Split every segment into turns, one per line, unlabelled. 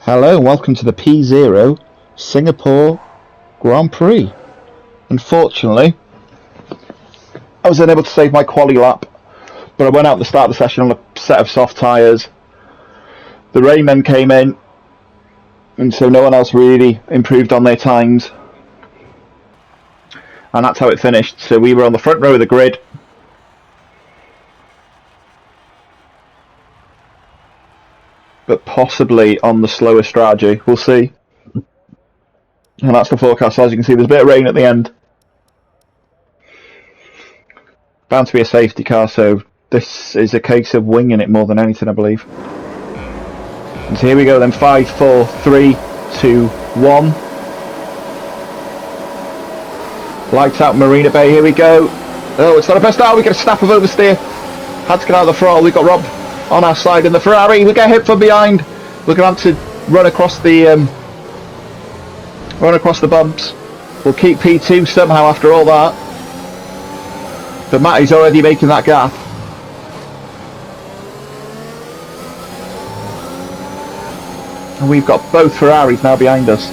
Hello and welcome to the P0 Singapore Grand Prix. Unfortunately, I was unable to save my quali lap, but I went out at the start of the session on a set of soft tyres. The rain then came in, and so no one else really improved on their times. And that's how it finished. So we were on the front row of the grid. But possibly on the slower strategy. We'll see. And that's the forecast. So as you can see, there's a bit of rain at the end. Bound to be a safety car, so this is a case of winging it more than anything, I believe. And so here we go then, 5, 4, 3, 2, 1. Lights out Marina Bay, here we go. Oh, it's not a best start, we get a snap of oversteer. Had to get out of the throttle, we got Rob on our side in the Ferrari, we get hit from behind. We're going to have to run across the bumps. We'll keep P2 somehow after all that. But Matty's already making that gap. And we've got both Ferraris now behind us.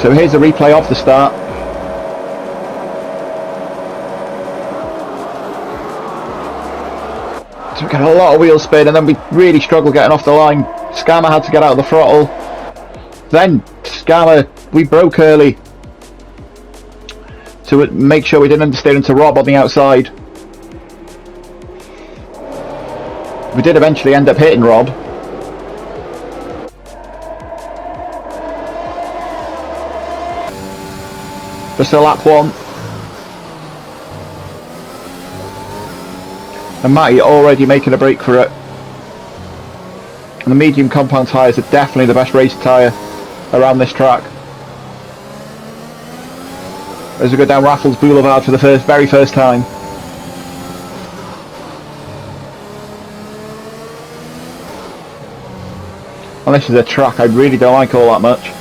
So here's a replay of the start. So we get a lot of wheel spin and then we really struggle getting off the line. Scammer had to get out of the throttle. Then Scammer, we broke early to make sure we didn't understeer into Rob on the outside. We did eventually end up hitting Rob. Just a lap 1. And Matty already making a break for it. And the medium compound tyres are definitely the best race tyre around this track. As we go down Raffles Boulevard for the very first time. And this is a track I really don't like all that much.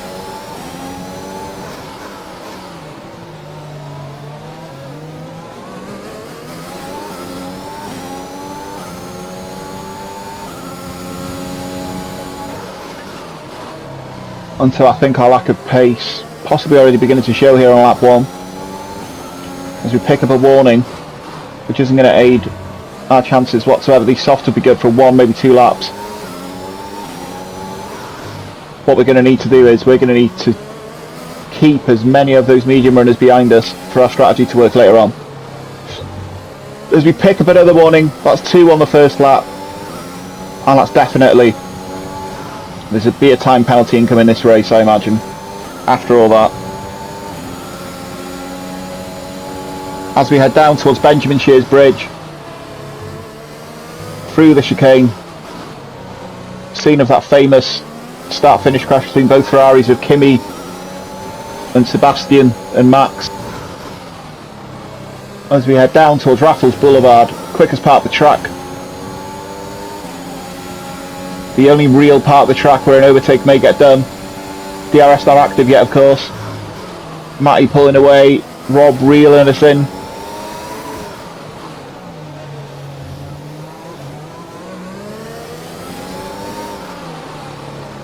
Until I think our lack of pace possibly already beginning to show here on lap 1. As we pick up a warning, which isn't going to aid our chances whatsoever. These softs will be good for 1, maybe 2 laps. What we're going to need to do is we're going to need to keep as many of those medium runners behind us for our strategy to work later on. As we pick up another warning, that's 2 on the first lap, and that's definitely, there's a be a time penalty incoming in this race, I imagine, after all that. As we head down towards Benjamin Shears Bridge, through the chicane, scene of that famous start-finish crash between both Ferraris of Kimi and Sebastian and Max. As we head down towards Raffles Boulevard, quickest part of the track. The only real part of the track where an overtake may get done. DRS not active yet, of course. Matty pulling away, Rob reeling us in.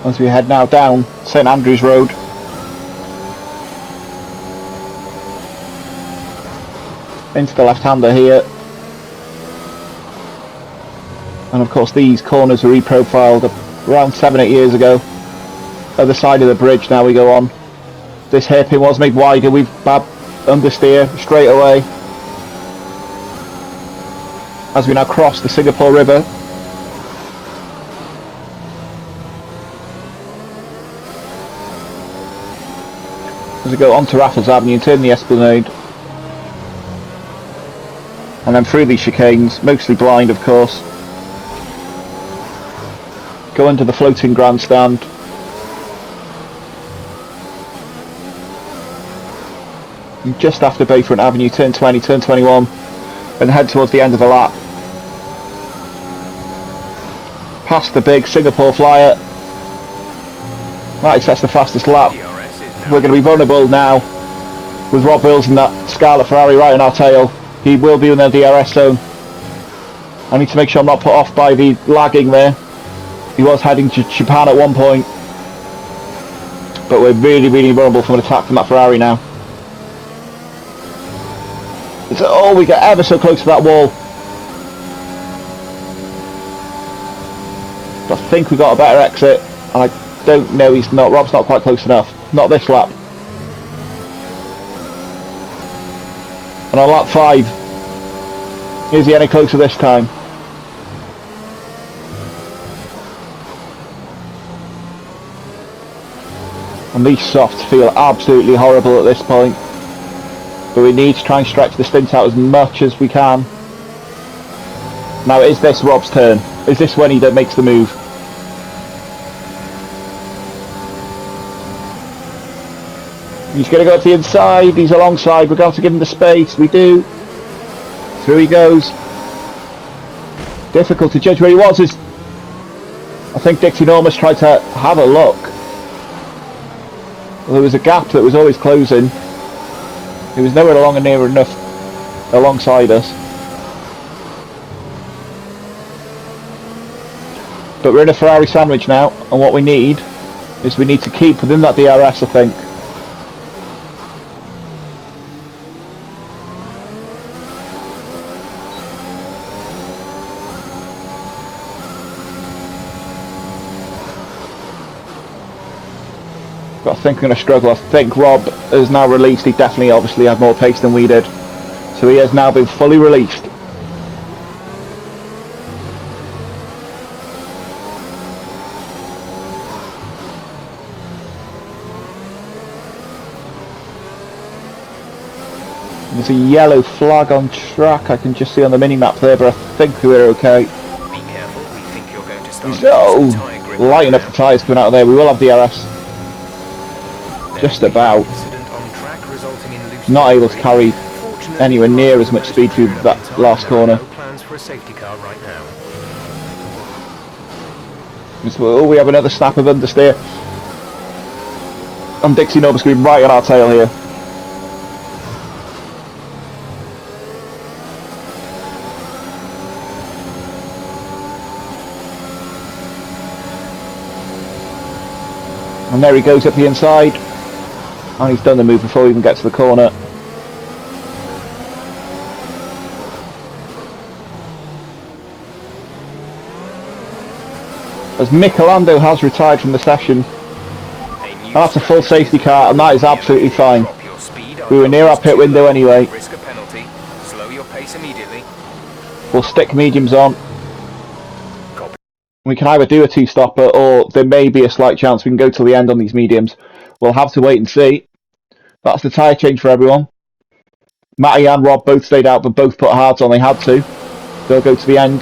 As we head now down St Andrews Road. Into the left-hander here. And of course these corners were reprofiled around 7-8 years ago. Other side of the bridge now we go on. This hairpin was made wider, we've bad understeer straight away. As we now cross the Singapore River. As we go onto Raffles Avenue and turn the Esplanade. And then through these chicanes, mostly blind of course. Go into the floating grandstand. And just after Bayfront Avenue, turn 20, turn 21, and head towards the end of the lap. Past the big Singapore Flyer. Right, that's the fastest lap. We're going to be vulnerable now with Rob Wills and that Scarlet Ferrari right on our tail. He will be in the DRS zone. I need to make sure I'm not put off by the lagging there. He was heading to Japan at one point. But we're really, really vulnerable from an attack from that Ferrari now. Oh, we get ever so close to that wall. But I think we got a better exit. And I don't know, he's not. Rob's not quite close enough. Not this lap. And on lap 5, is he any closer this time? And these softs feel absolutely horrible at this point. But we need to try and stretch the stint out as much as we can. Now is this Rob's turn? Is this when he makes the move? He's going to go to the inside, he's alongside, we're going to have to give him the space, we do. Through he goes. Difficult to judge where he was. I think Dixie Enormous tried to have a look. Well, there was a gap that was always closing. He was nowhere along and near enough alongside us. But we're in a Ferrari sandwich now, and what we need is we need to keep within that DRS, I think. But I think I'm going to struggle. I think Rob has now released. He definitely obviously had more pace than we did. So he has now been fully released. There's a yellow flag on track. I can just see on the mini-map there, but I think we're okay.
Be careful. We think you're going to start
So, lighten up the tyres coming out of there. We will have DRS. Just about. Not able to carry anywhere near as much speed through that last corner. Oh, we have another snap of understeer. And Dixie Enormous going right on our tail here. And there he goes up the inside. And he's done the move before he even gets to the corner. As Michelando has retired from the session. And that's a full safety car, and that is absolutely fine. We were near our pit window anyway. We'll stick mediums on. We can either do a two-stopper, or there may be a slight chance we can go till the end on these mediums. We'll have to wait and see. That's the tyre change for everyone. Matty and Rob both stayed out, but both put hards on. They had to. They'll go to the end.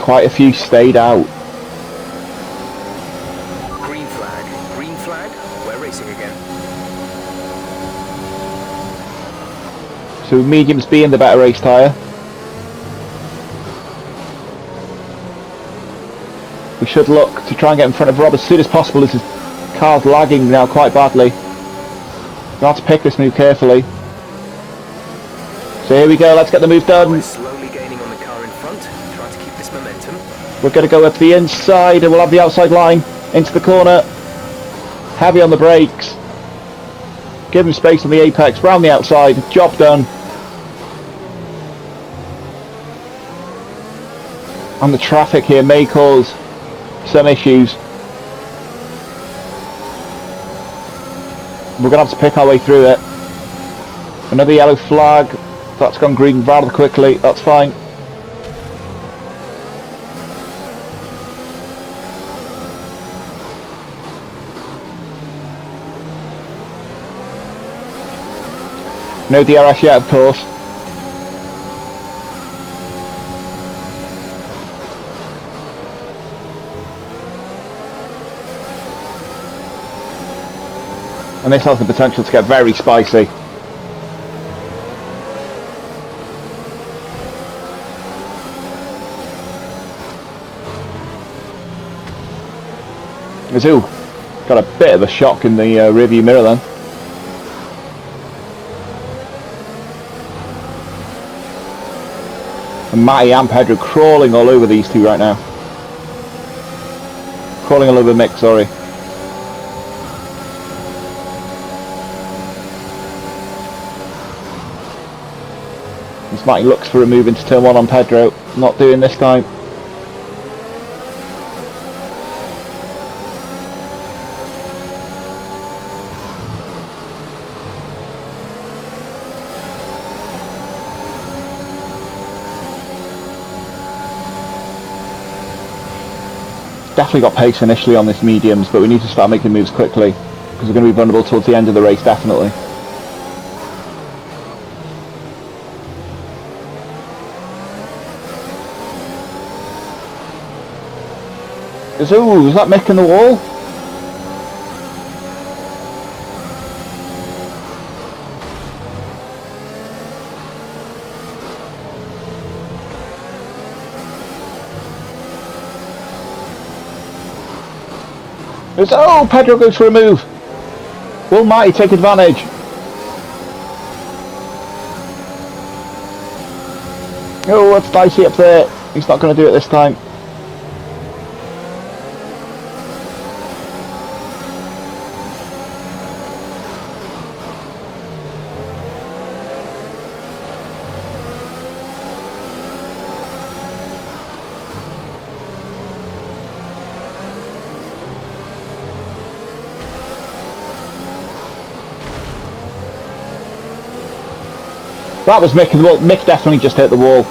Quite a few stayed out.
Green flag. Green flag. We're racing again.
So mediums being the better race tyre. We should look to try and get in front of Rob as soon as possible. This is car's lagging now quite badly. We'll have to pick this move carefully. So here we go, let's get the move done.
We're slowly gaining on the car in front, trying to keep this momentum.
We're going to go up the inside and we'll have the outside line into the corner. Heavy on the brakes. Give him space on the apex, round the outside, job done. And the traffic here may cause some issues. We're going to have to pick our way through it. Another yellow flag. That's gone green rather quickly. That's fine. No DRS yet, of course. And this has the potential to get very spicy. Mizzou got a bit of a shock in the rearview mirror then. And Matty and Pedro crawling all over these two right now. Crawling all over Mick, sorry. As Matty looks for a move into turn 1 on Pedro. Not doing this time. Definitely got pace initially on this mediums, but we need to start making moves quickly because we're going to be vulnerable towards the end of the race, definitely. Ooh, is that Mick in the wall? Oh, Pedro goes for a move. Will Matty take advantage? Oh, that's dicey up there. He's not going to do it this time. That was Mick in the wall. Mick definitely just hit the wall.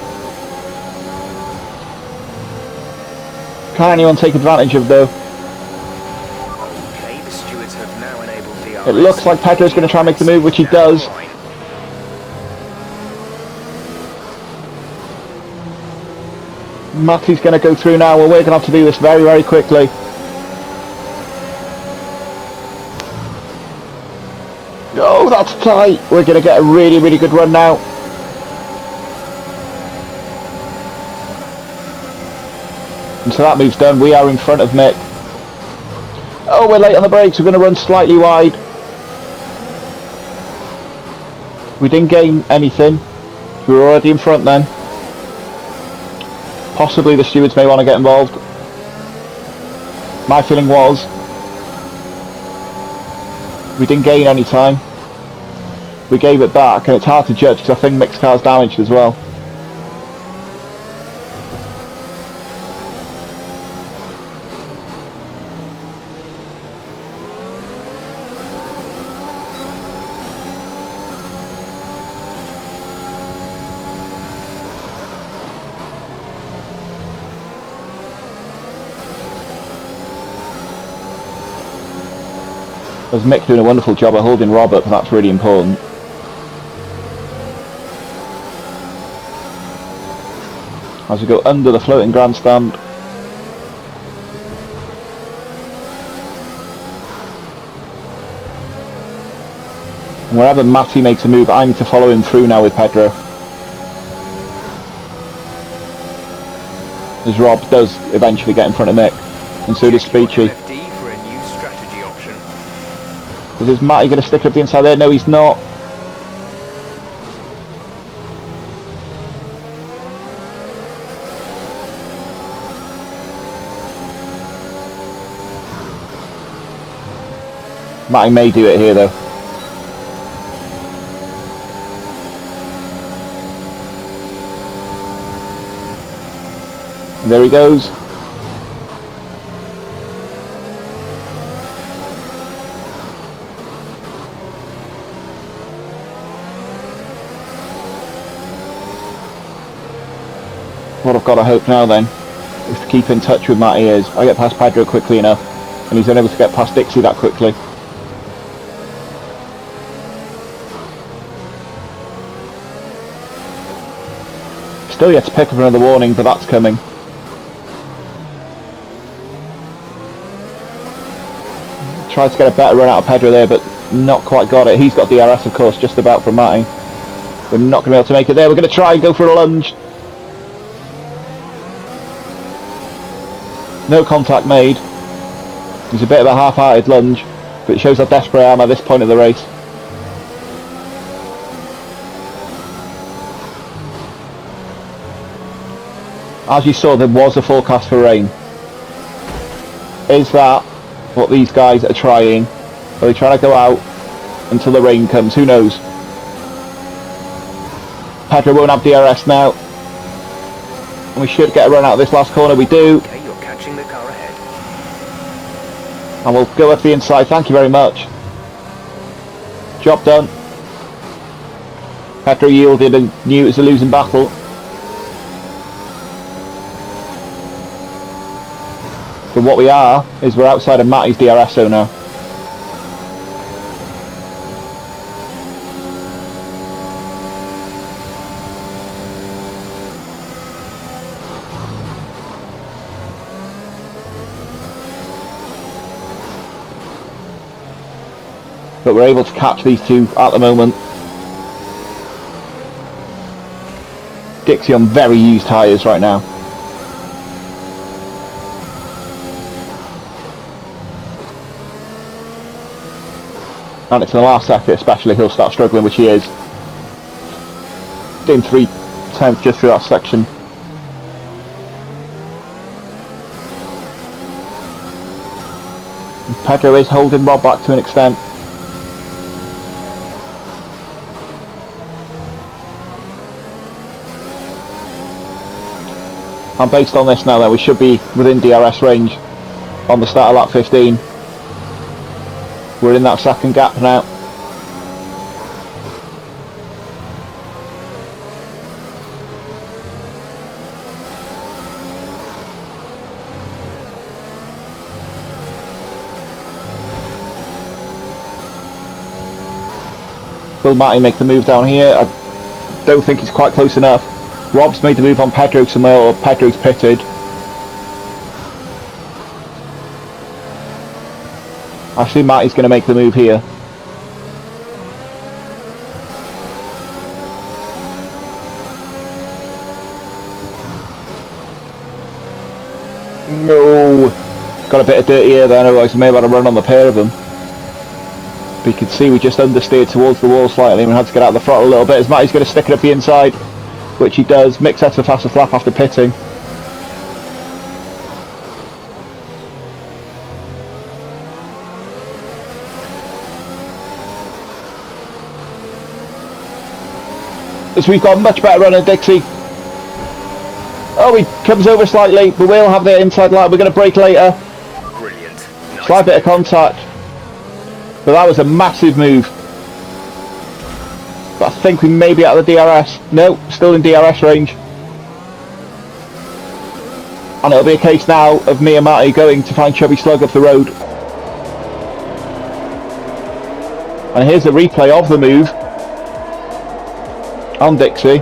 Can anyone take advantage of though?
Okay, the stewards have now enabled DRS.
It looks like Pedro's going to try and make the move, which he does. Matty's going to go through now. Well, we're going to have to do this very, very quickly. Oh, that's tight. We're going to get a really, really good run now. And so that move's done. We are in front of Mick. Oh, we're late on the brakes. We're going to run slightly wide. We didn't gain anything. We were already in front then. Possibly the stewards may want to get involved. My feeling was we didn't gain any time. We gave it back, and it's hard to judge because I think Mick's car's damaged as well. As Mick doing a wonderful job of holding Rob up, and that's really important. As we go under the floating grandstand. And wherever Matty makes a move, I need to follow him through now with Pedro. As Rob does eventually get in front of Mick, and so does Speechy. Is Matty going to stick up the inside there? No, he's not. Matty may do it here though. And there he goes. What I've got to hope now then is to keep in touch with Matty is I get past Pedro quickly enough, and he's unable to get past Dixie that quickly. Still yet to pick up another warning, but that's coming. Tried to get a better run out of Pedro there, but not quite got it. He's got DRS of course, just about from Matty. We're not going to be able to make it there. We're going to try and go for a lunge. No contact made. It's a bit of a half-hearted lunge, but it shows how desperate I am at this point of the race. As you saw, there was a forecast for rain. Is that what these guys are trying? Are they trying to go out until the rain comes? Who knows? Pedro won't have DRS now. And we should get a run out of this last corner. We do.
Okay, you're catching the car ahead.
And we'll go up the inside. Thank you very much. Job done. Pedro yielded and knew it was a losing battle. But what we are, is we're outside of Matty's DRS zone now. But we're able to catch these two at the moment. Dixie on very used tyres right now. And it's in the last sector especially he'll start struggling, which he is. Doing 3/10 just through that section. And Pedro is holding Rob back to an extent. And based on this now then, we should be within DRS range on the start of lap 15. We're in that second gap now. Will Matty make the move down here? I don't think he's quite close enough. Rob's made the move on Pedro somewhere, or Pedro's pitted. I see Matty's going to make the move here. No! Got a bit of dirt here then, otherwise we may have had a run on the pair of them. But you can see we just understeered towards the wall slightly and we had to get out of the throttle a little bit as Matty's going to stick it up the inside, which he does. Mick sets the fastest lap after pitting. As we've got a much better run at Dixie. Oh, he comes over slightly, but we'll have the inside line. We're going to brake later.
Brilliant. Nice.
Slight bit of contact. But that was a massive move. But I think we may be out of the DRS. No, still in DRS range. And it'll be a case now of me and Matty going to find Chubby Slug up the road. And here's the replay of the move on Dixie.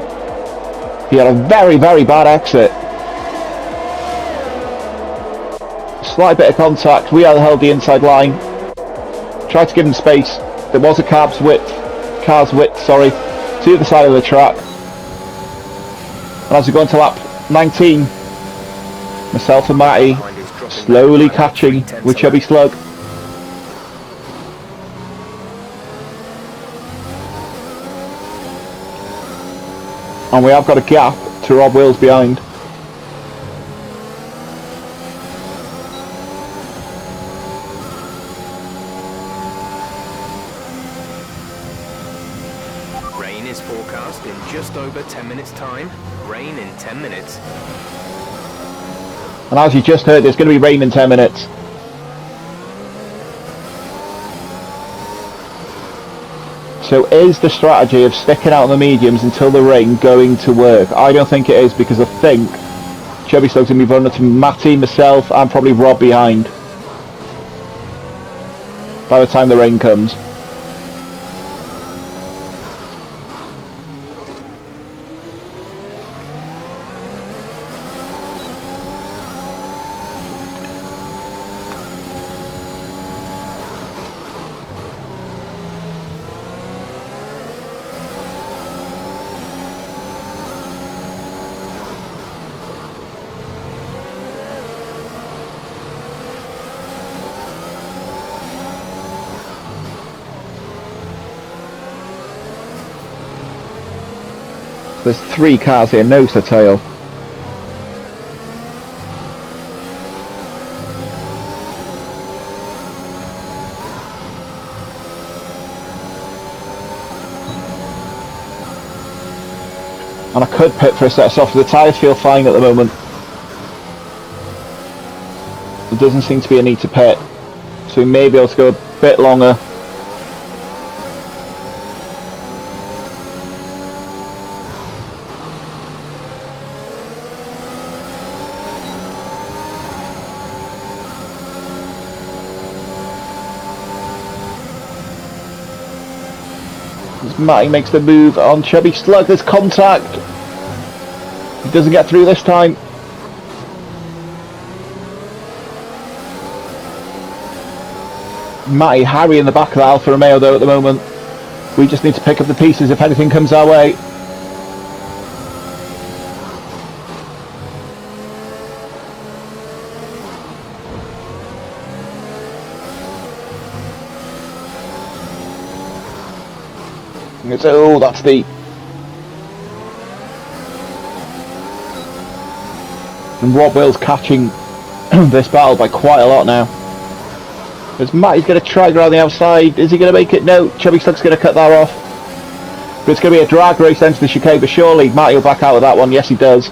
He had a very, very bad exit. Slight bit of contact. We held the inside line. Tried to give him space. There was a car's width, to the other side of the track. And as we go into lap 19, myself and Matty slowly catching with Chubby Slug. And we have got a gap to Rob Wills behind.
Rain is forecast in just over 10 minutes time. Rain in 10 minutes.
And as you just heard, there's going to be rain in 10 minutes. So is the strategy of sticking out on the mediums until the rain going to work? I don't think it is, because I think Chubby Slug's going to be vulnerable to Matty, myself and probably Rob behind by the time the rain comes. There's 3 cars here, nose to tail. And I could pit for a set of softer. The tyres feel fine at the moment. There doesn't seem to be a need to pit. So we may be able to go a bit longer. As Matty makes the move on Chubby Slug, there's contact. He doesn't get through this time. Matty Harry in the back of the Alfa Romeo though at the moment. We just need to pick up the pieces if anything comes our way. Oh, that's deep. And Rob Will's catching this battle by quite a lot now. As Matty's going to try around the outside. Is he going to make it? No, Chubby Slug's going to cut that off. But it's going to be a drag race into the chicane, but surely Matty will back out of that one. Yes, he does.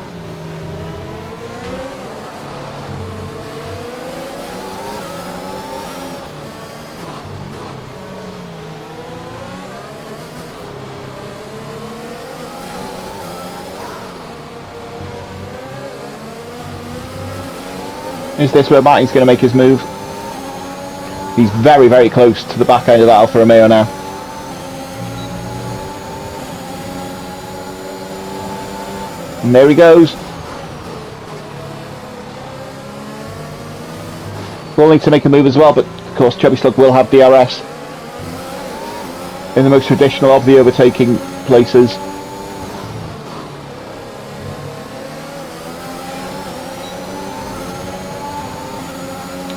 Is this where Matty's going to make his move? He's very, very close to the back end of that Alfa Romeo now. And there he goes. We'll need to make a move as well, but of course Chubby Slug will have DRS in the most traditional of the overtaking places.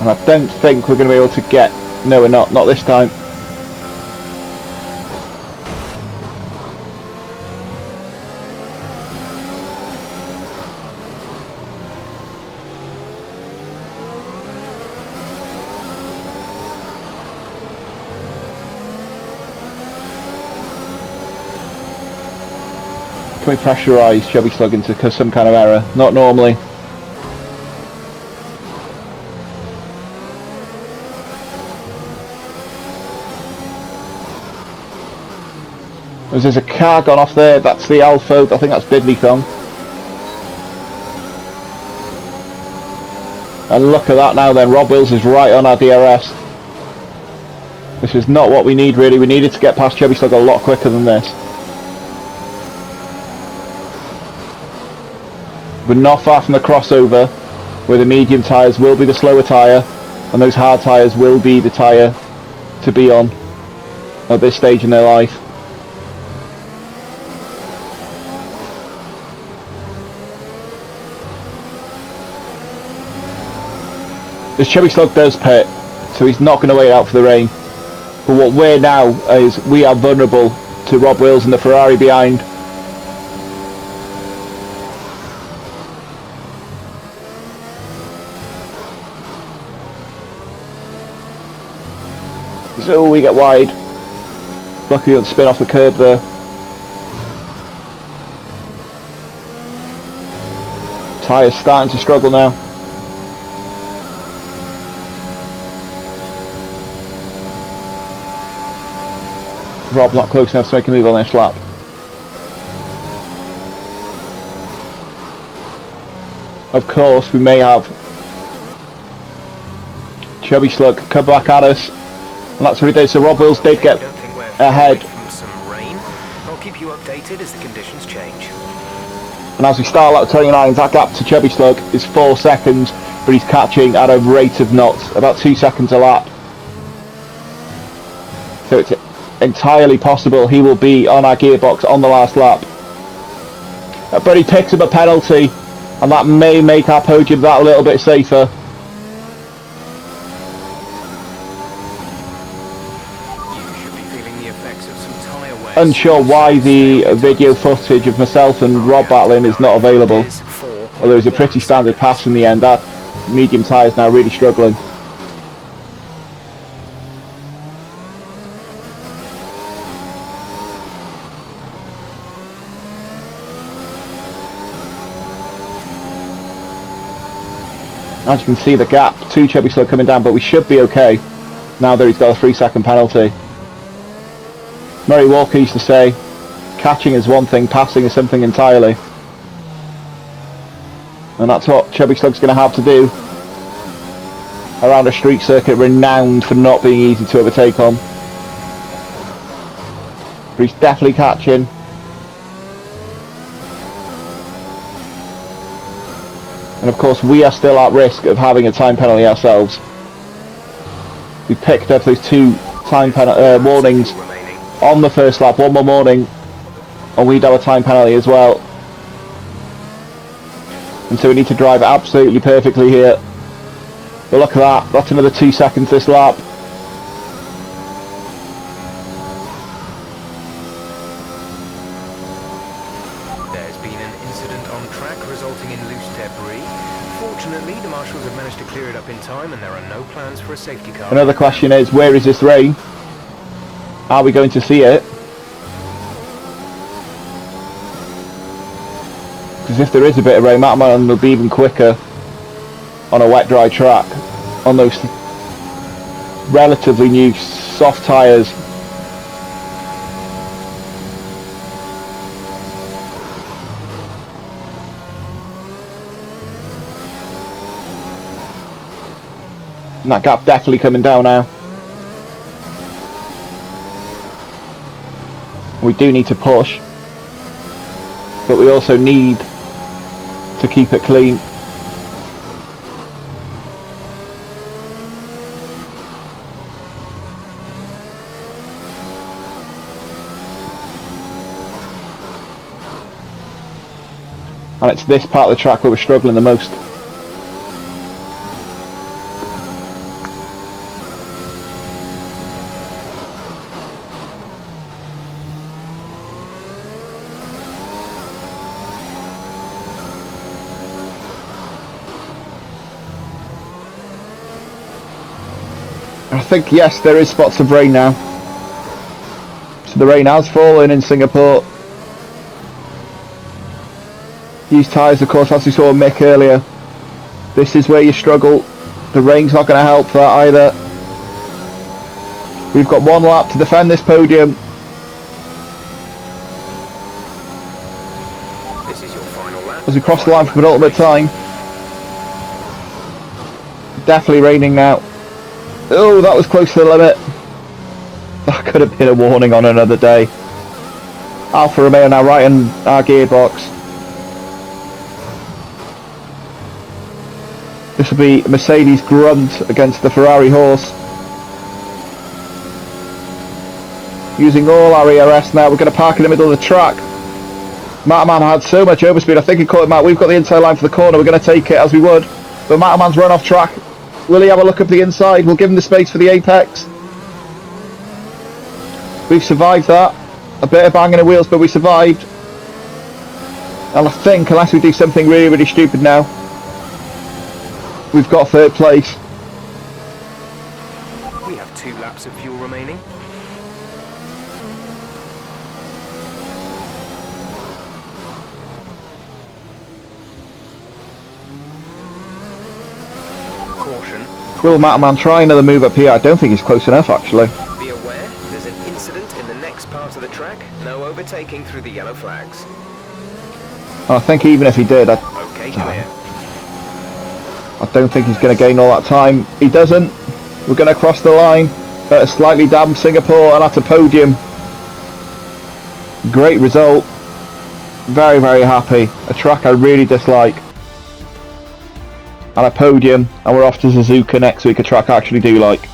And I don't think we're going to be able to get... No, we're not this time. Can we pressurise Chubby Slug into some kind of error? Not normally. There's a car gone off there, that's the Alpha, I think that's Diddley Thong. And look at that now then, Rob Wills is right on our DRS. This is not what we need really, we needed to get past Chubby Slug a lot quicker than this. We're not far from the crossover, where the medium tyres will be the slower tyre, and those hard tyres will be the tyre to be on at this stage in their life. This Chubby Slug does pit, so he's not going to wait out for the rain. But what we're now is we are vulnerable to Rob Wills and the Ferrari behind. So we get wide. Luckily we don't spin off the curb there. Tyres starting to struggle now. Rob not close enough to make a move on this lap. Of course we may have Chubby Slug come back at us, and that's what he did. So Rob Wills did get ahead.
Some rain. I'll keep you updated as the conditions change.
And as we start lap 29, that gap to Chubby Slug is 4 seconds, but he's catching at a rate of knots, about 2 seconds a lap. So it's entirely possible he will be on our gearbox on the last lap. But he picks up a penalty, and that may make our podium that a little bit safer.
You should be feeling the effects of some tyre wear.
Unsure why the video footage of myself and Rob battling is not available. Although it was a pretty standard pass in the end. That medium tyre is now really struggling. As you can see, the gap to Chubby Slug coming down, but we should be okay now that he's got a 3-second penalty. Murray Walker used to say, catching is one thing, passing is something entirely. And that's what Chubby Slug's going to have to do around a street circuit renowned for not being easy to overtake on. But he's definitely catching. And of course we are still at risk of having a time penalty ourselves. We picked up those 2 time warnings on the first lap, one more warning, and we'd have a time penalty as well. And so we need to drive absolutely perfectly here. But look at that, that's another 2 seconds this lap.
There's been an incident on track resulting in loose debris. Fortunately, the marshals have managed to clear it up in time and there are no plans for a safety car.
Another question is, where is this rain? Are we going to see it? Because if there is a bit of rain, Matterman will be even quicker on a wet dry track on those relatively new soft tyres. And that gap definitely coming down now. We do need to push, but we also need to keep it clean. And it's this part of the track where we're struggling the most. I think, yes, there is spots of rain now. So the rain has fallen in Singapore. These tyres, of course, as we saw Mick earlier, this is where you struggle. The rain's not going to help that either. We've got 1 lap to defend this podium.
This is your final lap.
As we cross the line for penultimate time. Definitely raining now. Oh, that was close to the limit. That could have been a warning on another day. Alfa Romeo now right in our gearbox. This will be Mercedes grunt against the Ferrari horse. Using all our ERS now, we're going to park in the middle of the track. Matterman had so much overspeed, I think he caught him out. We've got the inside line for the corner, we're going to take it as we would. But Matterman's run off track. Will he have a look up the inside? We'll give him the space for the apex. We've survived that. A bit of banging of wheels, but we survived. And I think, unless we do something really, really stupid now, we've got 3rd place.
We have 2 laps of fuel remaining. Caution.
Will Matterman try another move up here? I don't think he's close enough, actually.
Be aware, there's an incident in the next part of the track. No overtaking through the yellow flags.
I think even if he did, I don't think he's going to gain all that time. He doesn't. We're going to cross the line at a slightly damp Singapore and at a podium. Great result. Very, very happy. A track I really dislike. And a podium, and we're off to Suzuka next week, a track I actually do like.